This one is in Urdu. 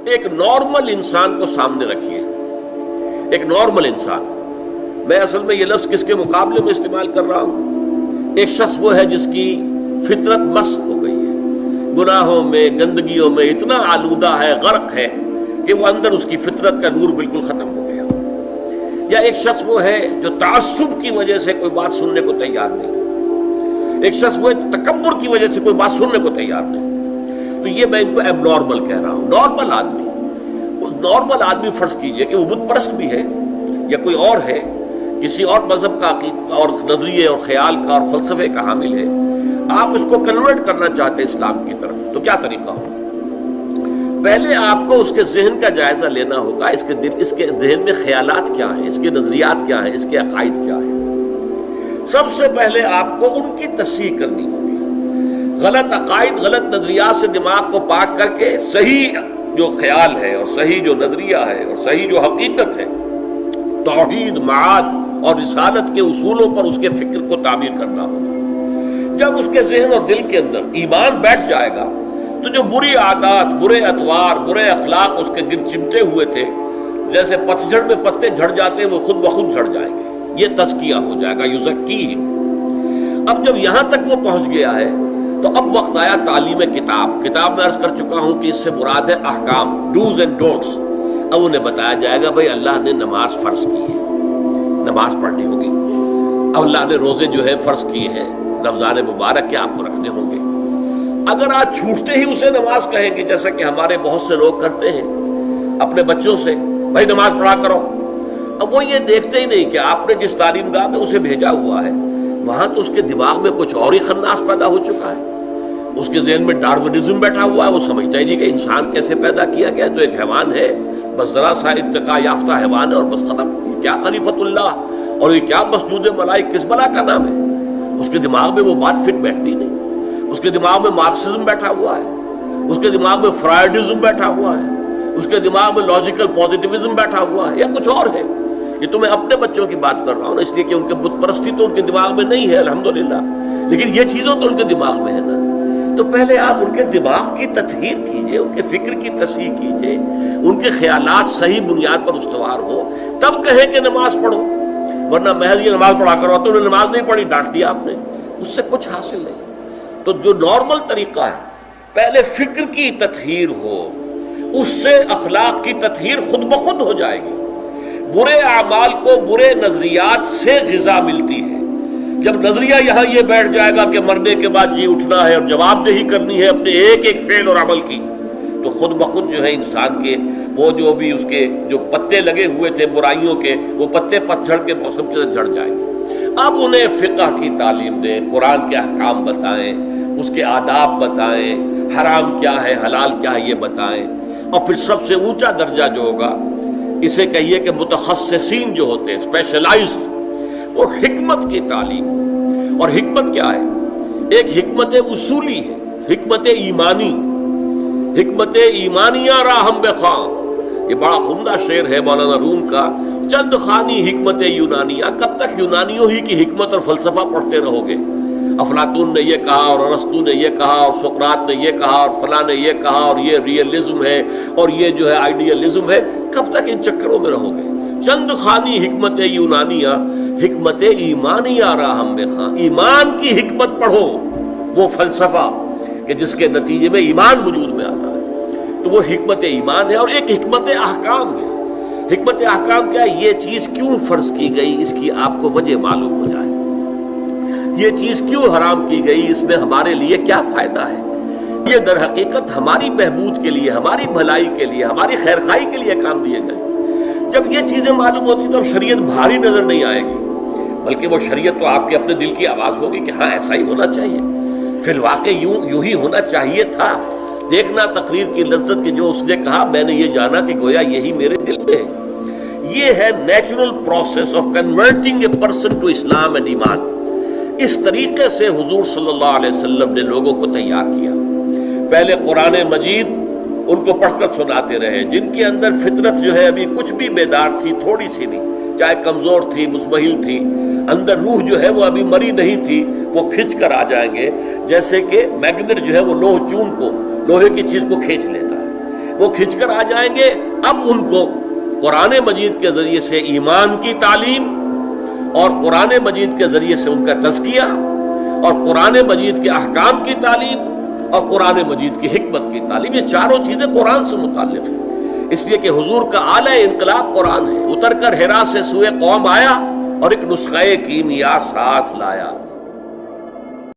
ایک نارمل انسان کو سامنے رکھیے. ایک نارمل انسان، میں اصل میں یہ لفظ کس کے مقابلے میں استعمال کر رہا ہوں؟ ایک شخص وہ ہے جس کی فطرت مسخ ہو گئی ہے، گناہوں میں، گندگیوں میں اتنا آلودہ ہے، غرق ہے کہ وہ اندر اس کی فطرت کا نور بالکل ختم ہو گیا. یا ایک شخص وہ ہے جو تعصب کی وجہ سے کوئی بات سننے کو تیار نہیں. ایک شخص وہ تکبر کی وجہ سے کوئی بات سننے کو تیار نہیں. تو یہ میں ان کو ایب نارمل کہہ رہا ہوں. نارمل آدمی، نارمل آدمی فرض کیجئے کہ وہ بت پرست بھی ہے یا کوئی اور ہے، کسی اور مذہب کا اور نظریے اور خیال کا اور فلسفے کا حامل ہے، آپ اس کو کنورٹ کرنا چاہتے ہیں اسلام کی طرف، تو کیا طریقہ ہو؟ پہلے آپ کو اس کے ذہن کا جائزہ لینا ہوگا. اس کے ذہن میں خیالات کیا ہیں، اس کے نظریات کیا ہیں، اس کے عقائد کیا ہیں. سب سے پہلے آپ کو ان کی تصحیح کرنی ہوگی. غلط عقائد، غلط نظریات سے دماغ کو پاک کر کے صحیح جو خیال ہے اور صحیح جو نظریہ ہے اور صحیح جو حقیقت ہے، توحید، معاد اور رسالت کے اصولوں پر اس کے فکر کو تعمیر کرنا ہوگا. جب اس کے ذہن اور دل کے اندر ایمان بیٹھ جائے گا تو جو بری عادات، برے اطوار، برے اخلاق اس کے گرد چمٹے ہوئے تھے، جیسے پتجھڑ میں پتے جھڑ جاتے ہیں، وہ خود بخود جھڑ جائیں گے. یہ تزکیہ ہو جائے گا، یزکیہم. اب جب یہاں تک وہ پہنچ گیا ہے تو اب وقت آیا تعلیم کتاب. کتاب میں عرض کر چکا ہوں کہ اس سے مراد ہے احکام، ڈوز اینڈ ڈونٹس. اب انہیں بتایا جائے گا بھائی اللہ نے نماز فرض کی ہے، نماز پڑھنی ہوگی. اب اللہ نے روزے جو ہے فرض کیے ہیں، رمضان مبارک کے آپ کو رکھنے ہوں گے. اگر آج چھوٹتے ہی اسے نماز کہیں گے، جیسا کہ ہمارے بہت سے لوگ کرتے ہیں اپنے بچوں سے، بھائی نماز پڑھا کرو. اب وہ یہ دیکھتے ہی نہیں کہ آپ نے جس تعلیم گاہ میں اسے بھیجا ہوا ہے وہاں تو اس کے دماغ میں کچھ اور ہی خناس پیدا ہو چکا ہے. اس کے ذہن میں ڈارونزم بیٹھا ہوا ہے. وہ سمجھتا ہی نہیں کہ انسان کیسے پیدا کیا گیا، تو ایک حیوان ہے، بس ذرا سا ارتقاء یافتہ حیوان ہے اور بس ختم. یہ کیا خلیفۃ اللہ اور یہ کیا مسجود ملائک، کس بلا کا نام ہے؟ اس کے دماغ میں وہ بات فٹ بیٹھتی نہیں. اس کے دماغ میں مارکسزم بیٹھا ہوا ہے، اس کے دماغ میں فرائڈزم بیٹھا ہوا ہے، اس کے دماغ میں لاجیکل پازیٹیوزم بیٹھا ہوا ہے، یا کچھ اور ہے. یہ تو میں اپنے بچوں کی بات کر رہا ہوں نا، اس لیے کہ ان کے بت پرستی تو ان کے دماغ میں نہیں ہے الحمدللہ، لیکن یہ چیزوں تو ان کے دماغ میں ہے نا. تو پہلے آپ ان کے دماغ کی تطہیر کیجئے، ان کے فکر کی تصحیح کیجئے، ان کے خیالات صحیح بنیاد پر استوار ہو، تب کہیں کہ نماز پڑھو. ورنہ محض یہ نماز پڑھا کرو تو انہیں نماز نہیں پڑھی، ڈانٹ دیا آپ نے، اس سے کچھ حاصل نہیں. تو جو نارمل طریقہ ہے، پہلے فکر کی تطہیر ہو، اس سے اخلاق کی تطہیر خود بخود ہو جائے گی. برے اعمال کو برے نظریات سے غذا ملتی ہے. جب نظریہ یہاں یہ بیٹھ جائے گا کہ مرنے کے بعد جی اٹھنا ہے اور جواب دہی کرنی ہے اپنے ایک ایک فعل اور عمل کی، تو خود بخود جو ہے انسان کے وہ جو بھی اس کے جو پتے لگے ہوئے تھے برائیوں کے، وہ پتے پتجھڑ کے موسم کے ساتھ جھڑ جائیں گے. اب انہیں فقہ کی تعلیم دیں، قرآن کے احکام بتائیں، اس کے آداب بتائیں، حرام کیا ہے حلال کیا ہے یہ بتائیں. اور پھر سب سے اونچا درجہ جو ہوگا، اسے کہیے کہ متخصصین جو ہوتے ہیں، اسپیشلائزڈ، وہ حکمت کی تعلیم. اور حکمت کیا ہے؟ ایک حکمت اصولی ہے، حکمت ایمانی. حکمت ایمانیہ راہم بخواں، یہ بڑا عمدہ شعر ہے مولانا روم کا. چند خانی حکمت یونانیہ. کب تک یونانیوں ہی کی حکمت اور فلسفہ پڑھتے رہو گے؟ افلاطون نے یہ کہا اور ارسطو نے یہ کہا اور سقراط نے یہ کہا اور فلاں نے یہ کہا اور یہ ریئلزم ہے اور یہ جو ہے آئیڈیلزم ہے. کب تک ان چکروں میں رہو گے؟ چند خانی حکمت یونانیہ، حکمت ایمانیہ راہم بخواں. ایمان کی حکمت پڑھو، وہ فلسفہ کہ جس کے نتیجے میں ایمان وجود میں آتا ہے، تو وہ حکمت ایمان ہے. اور ایک حکمت احکام ہے. حکمت احکام کیا ہے؟ یہ چیز کیوں فرض کی گئی، اس کی آپ کو وجہ معلوم ہو جائے. یہ چیز کیوں حرام کی گئی، اس میں ہمارے لیے کیا فائدہ ہے. یہ در حقیقت ہماری بہبود کے لیے، ہماری بھلائی کے لیے، ہماری خیرخواہی کے لیے کام دیے گئے. جب یہ چیزیں معلوم ہوتی تو اب شریعت بھاری نظر نہیں آئے گی، بلکہ وہ شریعت تو آپ کے اپنے دل کی آواز ہوگی کہ ہاں ایسا ہی ہونا چاہیے، فی الواقع یوں ہی ہونا چاہیے تھا. دیکھنا تقریر کی لذت کی جو اس نے کہا، میں نے یہ جانا کہ گویا یہی میرے دل میں ہے. یہ ہے natural process of converting a person to Islam and iman. اس طریقے سے حضور صلی اللہ علیہ وسلم نے لوگوں کو تیار کیا. پہلے قرآن مجید ان کو پڑھ کر سناتے رہے، جن کے اندر فطرت جو ہے ابھی کچھ بھی بیدار تھی، تھوڑی سی نہیں، چاہے کمزور تھی، مزمحل تھی، اندر روح جو ہے وہ ابھی مری نہیں تھی، وہ کھنچ کر آ جائیں گے. جیسے کہ میگنیٹ جو ہے وہ لوہے کی چیز کو کھینچ لیتا ہے. وہ کھنچ کر آ جائیں گے. اب ان کو قرآن مجید کے ذریعے سے ایمان کی تعلیم اور قرآن مجید کے ذریعے سے ان کا تزکیہ اور قرآن مجید کے احکام کی تعلیم اور قرآن مجید کی حکمت کی تعلیم، یہ چاروں چیزیں قرآن سے متعلق ہیں. اس لیے کہ حضور کا اعلی انقلاب قرآن ہے. اتر کر حرا سے سوئے قوم آیا اور ایک نسخہ کیمیا ساتھ لایا.